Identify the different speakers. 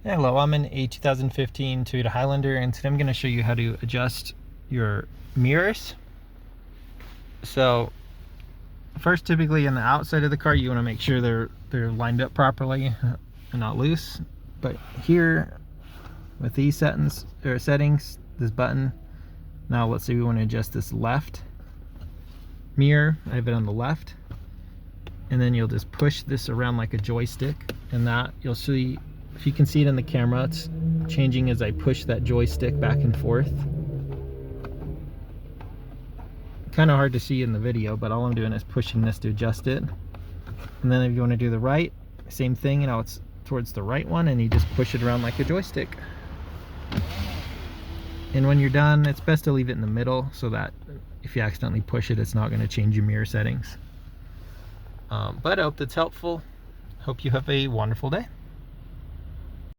Speaker 1: Hello, I'm in a 2015 Toyota Highlander, and today I'm going to show you how to adjust your mirrors. So first, typically on the outside of the car, you want to make sure they're lined up properly and not loose. But here with these settings, this button, now let's say we want to adjust this left mirror. I have it on the left, and then you'll just push this around like a joystick, and that you'll see, if you can see it in the camera, it's changing as I push that joystick back and forth. Kind of hard to see in the video, but all I'm doing is pushing this to adjust it. And then if you want to do the right, same thing, it's towards the right one, and you just push it around like a joystick. And when you're done, it's best to leave it in the middle so that if you accidentally push it, it's not going to change your mirror settings. But I hope that's helpful. Hope you have a wonderful day.